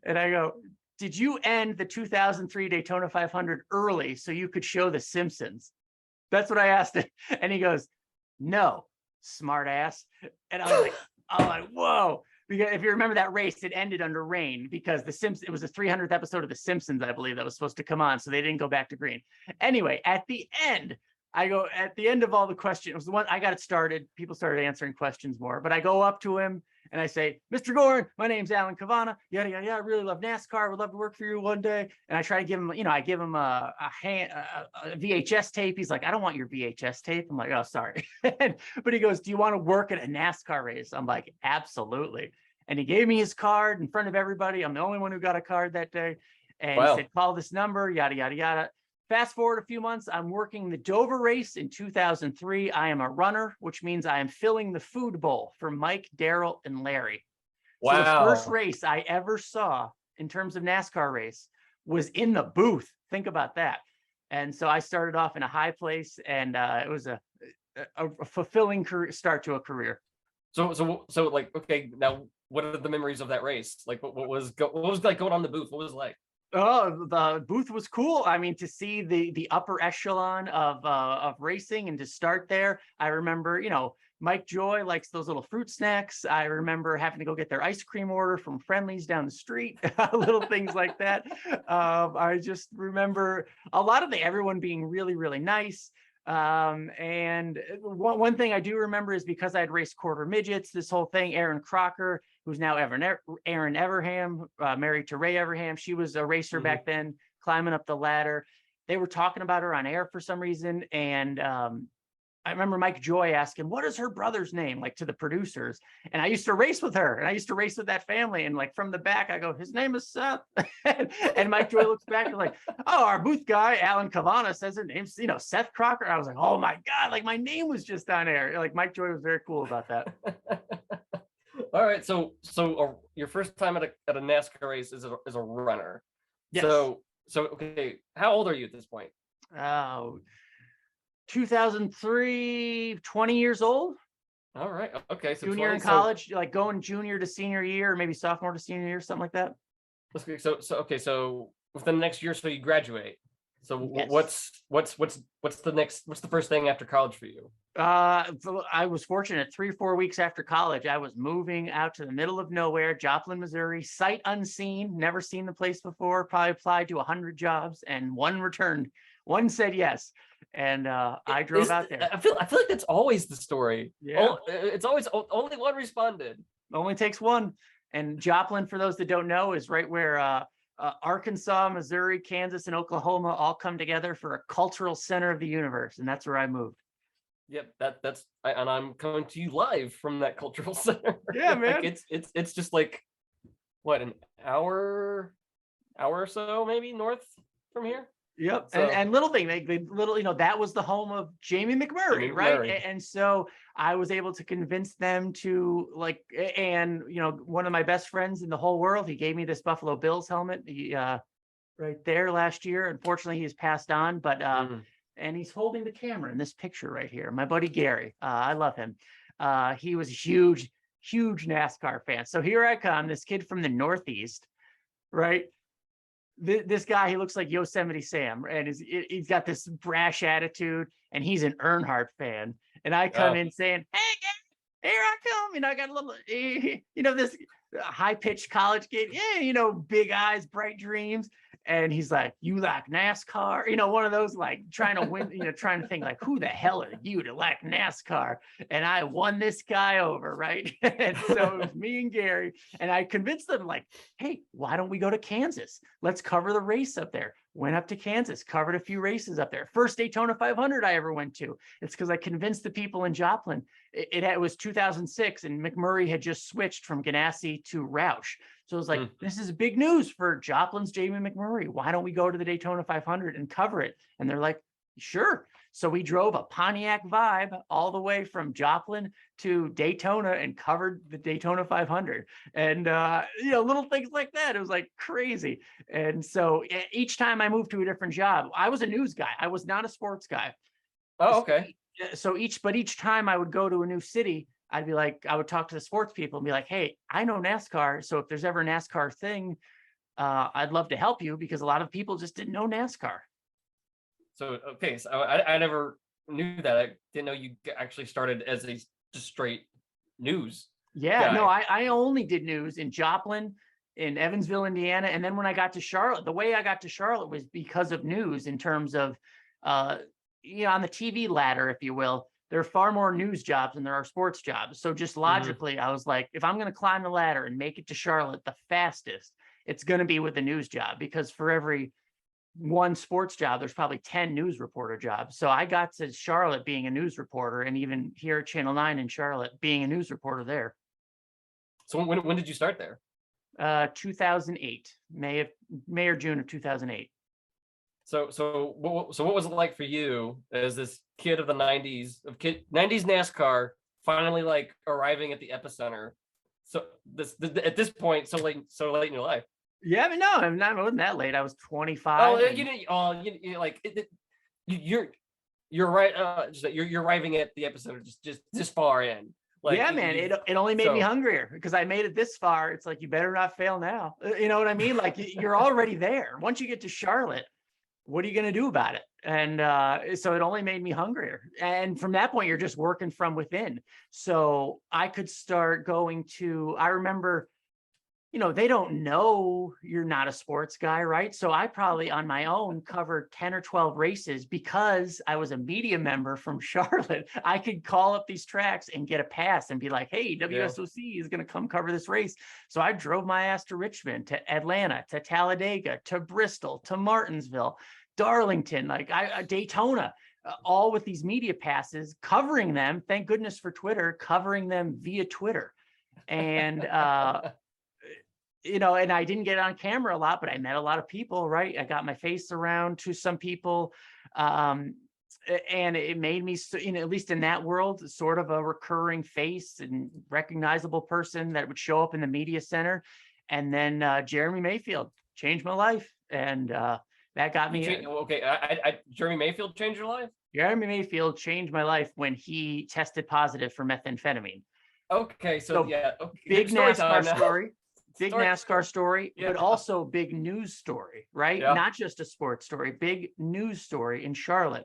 [SPEAKER 4] And I go, did you end the 2003 Daytona 500 early so you could show The Simpsons? That's what I asked him. And he goes, no, smart ass. And I was like, whoa. Because if you remember that race, it ended under rain because it was the 300th episode of The Simpsons, I believe, that was supposed to come on. So they didn't go back to green. Anyway, at the end of all the questions, it was the one I got it started. People started answering questions more, but I go up to him and I say, Mr. Gorin, my name's Alan Cavanna. Yada, yada, yada. I really love NASCAR. Would love to work for you one day. And I try to give him, I give him a VHS tape. He's like, I don't want your VHS tape. I'm like, oh, sorry. But he goes, do you want to work at a NASCAR race? I'm like, absolutely. And he gave me his card in front of everybody. I'm the only one who got a card that day. And He said, call this number, yada, yada, yada. Fast forward a few months, I'm working the Dover race in 2003. I am a runner, which means I am filling the food bowl for Mike, Daryl, and Larry. Wow. So the first race I ever saw in terms of NASCAR race was in the booth. Think about that. And so I started off in a high place, and it was a fulfilling start to a career.
[SPEAKER 3] So like, okay, now what are the memories of that race? Like, what was like going on in the booth? What was it like?
[SPEAKER 4] Oh, the booth was cool. I mean, to see the upper echelon of racing and to start there. I remember, Mike Joy likes those little fruit snacks. I remember having to go get their ice cream order from Friendly's down the street, little things like that. I just remember a lot of everyone being really, really nice. And one thing I do remember is because I had raced quarter midgets, this whole thing, Aaron Crocker, who's now Aaron Everham, married to Ray Everham. She was a racer back then, climbing up the ladder. They were talking about her on air for some reason. And I remember Mike Joy asking, what is her brother's name? Like, to the producers. And I used to race with her, and I used to race with that family. And like from the back, I go, his name is Seth. And Mike Joy looks back and like, oh, our booth guy, Alan Cavanna, says his name's, Seth Crocker. I was like, oh my God, like my name was just on air. Like Mike Joy was very cool about that.
[SPEAKER 3] All right. So your first time at a NASCAR race is a runner. Yes. So okay. How old are you at this point?
[SPEAKER 4] 2003, 20 years old.
[SPEAKER 3] All right. Okay. So
[SPEAKER 4] junior in college, like going junior to senior year, or maybe sophomore to senior year, something like that.
[SPEAKER 3] Okay. So within the next year, so you graduate. So yes. What's the first thing after college for you?
[SPEAKER 4] I was fortunate. 3 or 4 weeks after college, I was moving out to the middle of nowhere, Joplin, Missouri, sight unseen, never seen the place before, probably applied to 100 jobs, and one returned. One said yes. And I drove out there.
[SPEAKER 3] I feel like that's always the story. Yeah. It's always only one responded.
[SPEAKER 4] Only takes one. And Joplin, for those that don't know, is right where Arkansas, Missouri, Kansas, and Oklahoma all come together for a cultural center of the universe. And that's where I moved.
[SPEAKER 3] Yep, and I'm coming to you live from that cultural center.
[SPEAKER 4] Yeah, man.
[SPEAKER 3] Like it's just like what, an hour or so maybe north from here.
[SPEAKER 4] Yep. So, and little thing, that was the home of Jamie McMurray, right? And so I was able to convince them to one of my best friends in the whole world, he gave me this Buffalo Bills helmet right there last year. Unfortunately, he's passed on, but and he's holding the camera in this picture right here. My buddy Gary, I love him. He was a huge NASCAR fan. So here I come, this kid from the Northeast, right? This guy, he looks like Yosemite Sam, and he's got this brash attitude, and he's an Earnhardt fan. And I come in saying, hey, here I come. I got a little, this high-pitched college kid. Yeah, big eyes, bright dreams. And he's like, you like NASCAR? One of those, like, trying to win, trying to think like, who the hell are you to like NASCAR? And I won this guy over, right? And so it was me and Gary, and I convinced them, like, hey, why don't we go to Kansas? Let's cover the race up there. Went up to Kansas, covered a few races up there. First Daytona 500 I ever went to. It's because I convinced the people in Joplin. It was 2006, and McMurray had just switched from Ganassi to Roush. So it was like, this is big news for Joplin's Jamie McMurray. Why don't we go to the Daytona 500 and cover it? And they're like, sure. So we drove a Pontiac Vibe all the way from Joplin to Daytona and covered the Daytona 500. And, little things like that. It was like crazy. And so each time I moved to a different job, I was a news guy. I was not a sports guy.
[SPEAKER 3] Oh, okay.
[SPEAKER 4] So each time I would go to a new city, I would talk to the sports people and be like, hey, I know NASCAR. So if there's ever a NASCAR thing, I'd love to help you because a lot of people just didn't know NASCAR.
[SPEAKER 3] So, okay. So I never knew that. I didn't know you actually started as a just straight news
[SPEAKER 4] Yeah,
[SPEAKER 3] guy.
[SPEAKER 4] no, I only did news in Joplin, in Evansville, Indiana. And then when I got to Charlotte, the way I got to Charlotte was because of news in terms of, on the TV ladder, if you will, there are far more news jobs than there are sports jobs. So just logically, I was like, if I'm going to climb the ladder and make it to Charlotte the fastest, it's going to be with a news job, because for every one sports job, there's probably 10 news reporter jobs. So I got to Charlotte being a news reporter, and even here at Channel 9 in Charlotte being a news reporter there.
[SPEAKER 3] So when did you start there?
[SPEAKER 4] 2008, May or June of 2008.
[SPEAKER 3] So what was it like for you as this kid of the 90s, 90s NASCAR, finally like arriving at the epicenter? So at this point, so late in your life.
[SPEAKER 4] Yeah, but no, I wasn't that late. I was 25.
[SPEAKER 3] You're right. You're arriving at the epicenter just far in. Like,
[SPEAKER 4] yeah, man, it only made me hungrier because I made it this far. It's like, you better not fail now. You know what I mean? Like, you're already there. Once you get to Charlotte, what are you going to do about it? And so it only made me hungrier. And from that point, you're just working from within. So I could start going to, I remember, they don't know you're not a sports guy, right? So I probably on my own covered 10 or 12 races because I was a media member from Charlotte. I could call up these tracks and get a pass and be like, hey, WSOC is going to come cover this race. So I drove my ass to Richmond, to Atlanta, to Talladega, to Bristol, to Martinsville, Darlington, Daytona, all with these media passes, covering them. Thank goodness for Twitter, covering them via Twitter. And, and I didn't get on camera a lot, but I met a lot of people, right? I got my face around to some people. And it made me, at least in that world, sort of a recurring face and recognizable person that would show up in the media center. And then Jeremy Mayfield changed my life. And that got me.
[SPEAKER 3] Jeremy Mayfield changed your life?
[SPEAKER 4] Jeremy Mayfield changed my life when he tested positive for methamphetamine.
[SPEAKER 3] Okay, so yeah. Okay.
[SPEAKER 4] Big NASCAR story. Big NASCAR story, but also big news story, right? Yeah. Not just a sports story, big news story in Charlotte.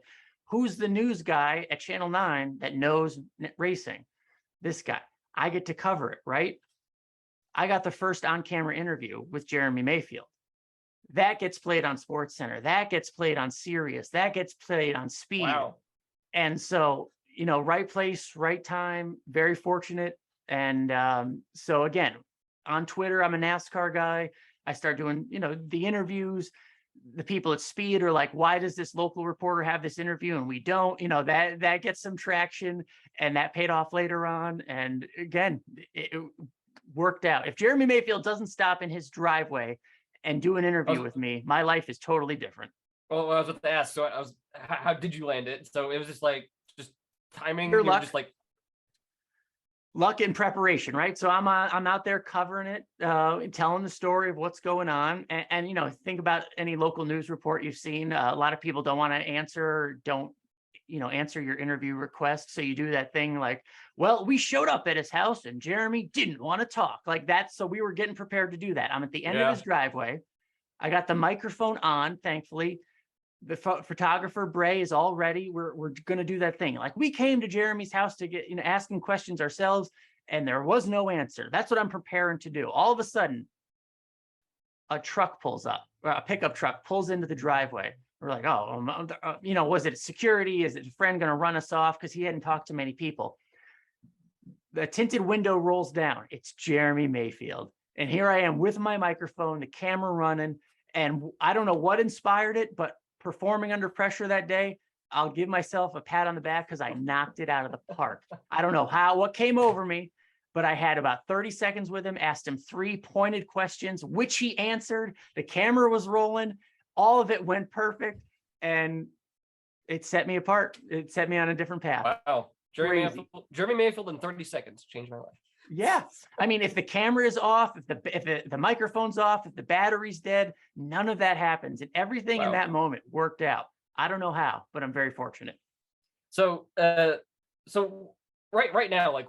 [SPEAKER 4] Who's the news guy at Channel 9 that knows racing? This guy. I get to cover it, right? I got the first on-camera interview with Jeremy Mayfield. That gets played on SportsCenter. That gets played on Sirius. That gets played on Speed.
[SPEAKER 3] Wow.
[SPEAKER 4] And so, right place, right time, very fortunate. And so again, on Twitter, I'm a NASCAR guy. I start doing, the interviews. The people at Speed are like, why does this local reporter have this interview and we don't? That gets some traction, and that paid off later on. And again, it worked out. If Jeremy Mayfield doesn't stop in his driveway and do an interview with me, my life is totally different.
[SPEAKER 3] Well, I was about to ask, so how did you land it? So it was just timing.
[SPEAKER 4] Your luck.
[SPEAKER 3] Just
[SPEAKER 4] luck and preparation, right? So I'm out there covering it, telling the story of what's going on. And think about any local news report you've seen. A lot of people don't want to answer, don't answer your interview request. So you do that thing like, well, we showed up at his house and Jeremy didn't want to talk like that. So we were getting prepared to do that. I'm at the end of his driveway. I got the microphone on, thankfully. The photographer Bray is all ready. We're going to do that thing. Like, we came to Jeremy's house to get, asking questions ourselves, and there was no answer. That's what I'm preparing to do. All of a sudden, a truck pulls up, a pickup truck pulls into the driveway. We're like, oh, was it security? Is it a friend going to run us off? Because he hadn't talked to many people. The tinted window rolls down. It's Jeremy Mayfield. And here I am with my microphone, the camera running. And I don't know what inspired it, but performing under pressure that day, I'll give myself a pat on the back because I knocked it out of the park. I don't know what came over me, but I had about 30 seconds with him, asked him 3 pointed questions, which he answered. The camera was rolling. All of it went perfect, and it set me apart. It set me on a different path.
[SPEAKER 3] Wow. Jeremy Mayfield in 30 seconds changed my life.
[SPEAKER 4] Yeah. I mean, if the camera is off, if the microphone's off, if the battery's dead, none of that happens. And everything in that moment worked out. I don't know how, but I'm very fortunate.
[SPEAKER 3] So right now, like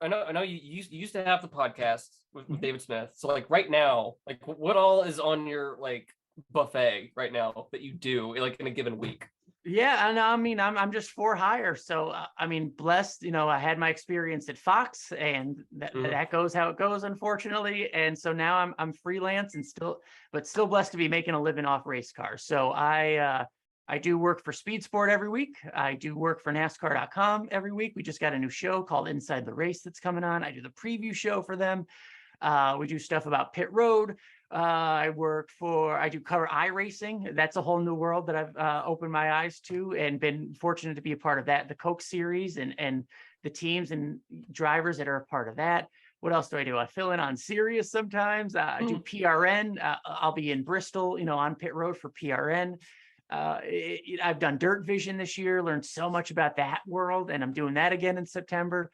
[SPEAKER 3] I know you used to have the podcast with David Smith. So like right now, like what all is on your like buffet right now that you do like in a given week?
[SPEAKER 4] Yeah, and I mean, I'm just for hire. So I mean, blessed. I had my experience at Fox, and that goes how it goes, unfortunately. And so now I'm freelance and still blessed to be making a living off race cars. So I do work for Speed Sport every week. I do work for NASCAR.com every week. We just got a new show called Inside the Race that's coming on. I do the preview show for them. We do stuff about pit road. I do cover iRacing. That's a whole new world that I've opened my eyes to and been fortunate to be a part of that. The Coke series and the teams and drivers that are a part of that. What else do I do? I fill in on Sirius sometimes. I do PRN. I'll be in Bristol, on pit road for PRN. I've done Dirt Vision this year, learned so much about that world, and I'm doing that again in September.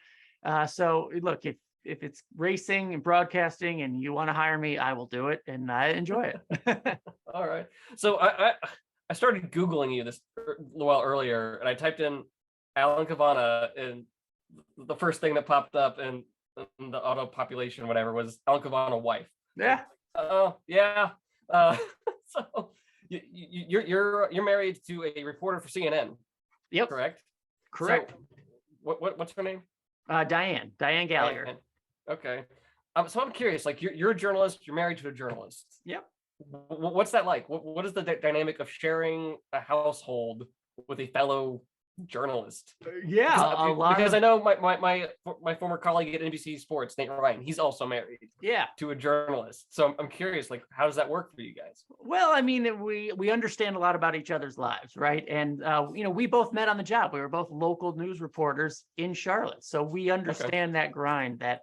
[SPEAKER 4] So look, if it's racing and broadcasting and you want to hire me, I will do it, and I enjoy it.
[SPEAKER 3] All right. So I started Googling you this a while earlier, and I typed in Alan Cavanna, and the first thing that popped up in the auto population, whatever, was Alan Cavanna wife.
[SPEAKER 4] Yeah.
[SPEAKER 3] Oh, yeah. So you're married to a reporter for CNN.
[SPEAKER 4] Yep.
[SPEAKER 3] Correct.
[SPEAKER 4] Correct.
[SPEAKER 3] So what's her name?
[SPEAKER 4] Diane Gallagher.
[SPEAKER 3] Diane. Okay. So I'm curious, like you're a journalist, you're married to a journalist.
[SPEAKER 4] Yep.
[SPEAKER 3] What's that like? What is the dynamic of sharing a household with a fellow journalist?
[SPEAKER 4] Yeah,
[SPEAKER 3] because I know my former colleague at NBC Sports, Nate Ryan, he's also married.
[SPEAKER 4] Yeah.
[SPEAKER 3] To a journalist. So I'm curious, like, how does that work for you guys?
[SPEAKER 4] Well, I mean, we understand a lot about each other's lives, right? And we both met on the job. We were both local news reporters in Charlotte, so we understand that grind, that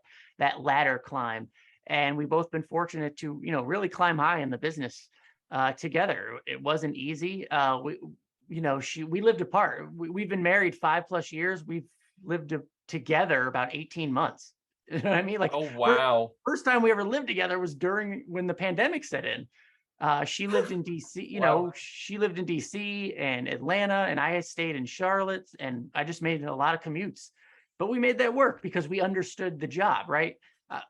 [SPEAKER 4] ladder climb, and we've both been fortunate to really climb high in the business together. It wasn't easy. We lived apart. We've been married 5+ years. We've lived together about 18 months. You know what I mean? Like,
[SPEAKER 3] oh wow.
[SPEAKER 4] First time we ever lived together was when the pandemic set in. She lived in DC,
[SPEAKER 3] Wow.
[SPEAKER 4] She lived in DC and Atlanta, and I stayed in Charlotte, and I just made a lot of commutes. But we made that work because we understood the job, right?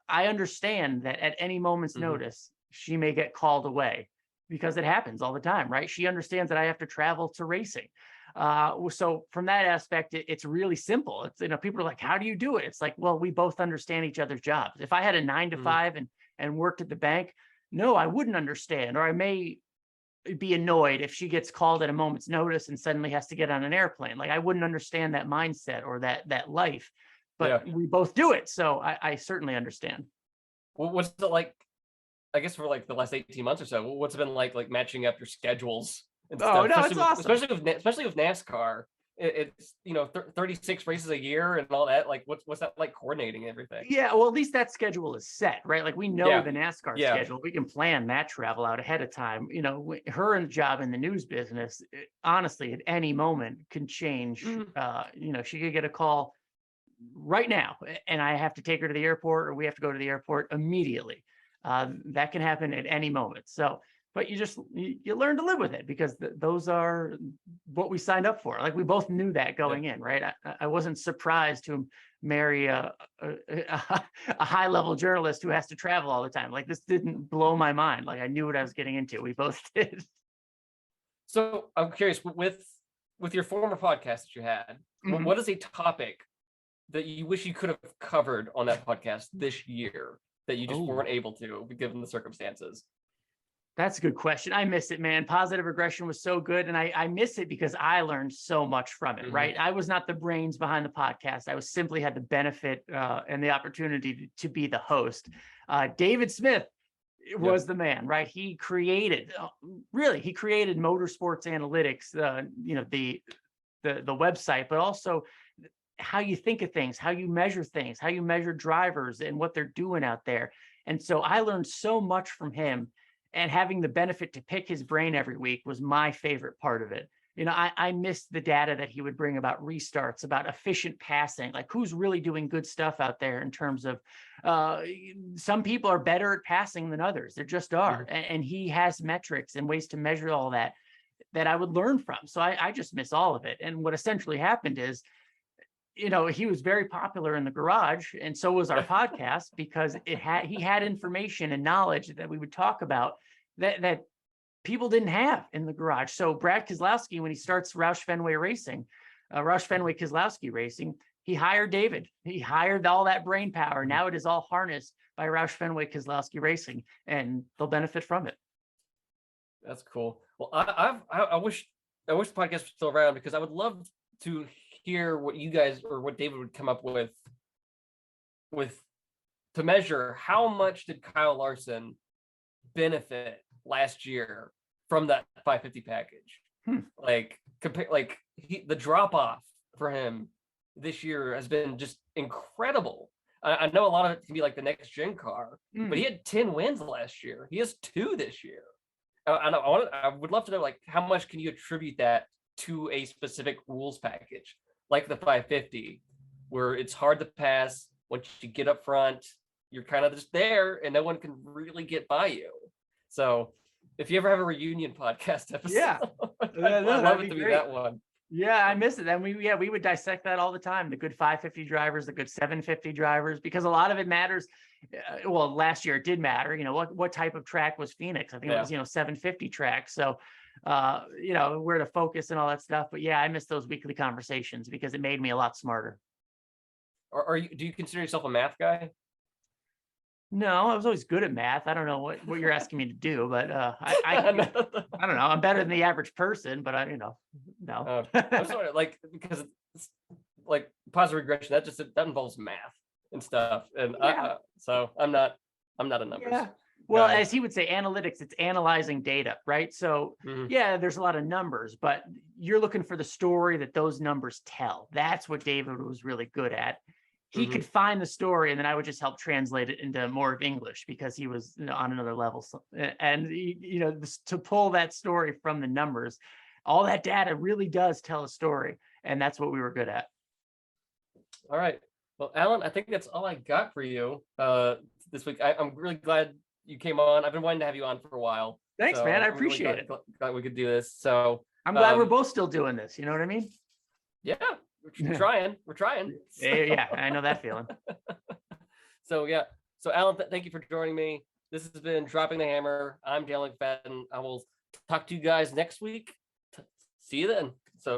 [SPEAKER 4] I understand that at any moment's notice, she may get called away because it happens all the time, right? She understands that I have to travel to racing. So from that aspect, it's really simple. It's, people are like, how do you do it? It's like, well, we both understand each other's jobs. If I had a 9 to 5 and worked at the bank, no, I wouldn't understand, or I may be annoyed if she gets called at a moment's notice and suddenly has to get on an airplane. Like, I wouldn't understand that mindset or that life, but we both do it. So I certainly understand.
[SPEAKER 3] Well, what's it like, I guess, for like the last 18 months or so? What's it been like matching up your schedules and stuff?
[SPEAKER 4] No, it's awesome.
[SPEAKER 3] Especially with NASCAR. It's 36 races a year and all that. Like, what's that like coordinating everything?
[SPEAKER 4] Yeah, well, at least that schedule is set, right? Like, we know the NASCAR schedule. We can plan that travel out ahead of time. Her job in the news business, honestly, at any moment can change. She could get a call right now, and I have to take her to the airport, or we have to go to the airport immediately. That can happen at any moment. So, but you learn to live with it, because those are what we signed up for. Like, we both knew that going in, right? I wasn't surprised to marry a high level journalist who has to travel all the time. Like, this didn't blow my mind. Like, I knew what I was getting into. We both did.
[SPEAKER 3] So I'm curious, with your former podcast that you had, what is a topic that you wish you could have covered on that podcast this year that you just weren't able to, given the circumstances?
[SPEAKER 4] That's a good question. I miss it, man. Positive regression was so good. And I miss it because I learned so much from it, right? I was not the brains behind the podcast. I was simply had the benefit and the opportunity to be the host. David Smith was the man, right? He created motorsports analytics, the website, but also how you think of things, how you measure things, how you measure drivers and what they're doing out there. And so I learned so much from him. And having the benefit to pick his brain every week was my favorite part of it. I missed the data that he would bring about restarts, about efficient passing, like who's really doing good stuff out there in terms of some people are better at passing than others. There just are. And he has metrics and ways to measure all that I would learn from. So I just miss all of it. And what essentially happened is he was very popular in the garage, and so was our podcast, because he had information and knowledge that we would talk about that people didn't have in the garage. So Brad Keselowski, when he starts Roush Fenway Keselowski Racing, he hired David. He hired all that brain power. Now it is all harnessed by Roush Fenway Keselowski Racing, and they'll benefit from it.
[SPEAKER 3] That's cool. Well, I wish the podcast was still around, because I would love to hear what you guys, or what David would come up with to measure how much did Kyle Larson benefit last year from that 550 package. Like the drop off for him this year has been just incredible. I know a lot of it can be like the next gen car, but he had 10 wins last year. He has 2 this year. I would love to know, like, how much can you attribute that to a specific rules package like the 550, where it's hard to pass. Once you get up front, you're kind of just there and no one can really get by you. So if you ever have a reunion podcast episode, I'd love it to be that one.
[SPEAKER 4] Yeah, I miss it. And we would dissect that all the time. The good 550 drivers, the good 750 drivers, because a lot of it matters. Well, last year it did matter. What type of track was Phoenix? I think it was 750 track. So where to focus and all that stuff. But yeah, I miss those weekly conversations because it made me a lot smarter.
[SPEAKER 3] Do you consider yourself a math guy?
[SPEAKER 4] No, I was always good at math. I don't know what you're asking me to do, but I don't know. I'm better than the average person, but no.
[SPEAKER 3] I'm sort of because it's like positive regression, that involves math and stuff, and so I'm not a numbers.
[SPEAKER 4] Yeah. Well, as he would say, analytics, it's analyzing data, right? So there's a lot of numbers, but you're looking for the story that those numbers tell. That's what David was really good at. He could find the story, and then I would just help translate it into more of English, because he was on another level. So, and to pull that story from the numbers, all that data really does tell a story, and that's what we were good at.
[SPEAKER 3] All right. Well, Alan, I think that's all I got for you this week. I'm really glad you came on. I've been wanting to have you on for a while.
[SPEAKER 4] Thanks, man. I appreciate it.
[SPEAKER 3] Glad we could do this. So
[SPEAKER 4] I'm glad we're both still doing this. You know what I mean?
[SPEAKER 3] Yeah. We're trying. So.
[SPEAKER 4] Yeah, I know that feeling.
[SPEAKER 3] So Alan, thank you for joining me. This has been Dropping the Hammer. I'm Dale McFadin. I will talk to you guys next week. See you then.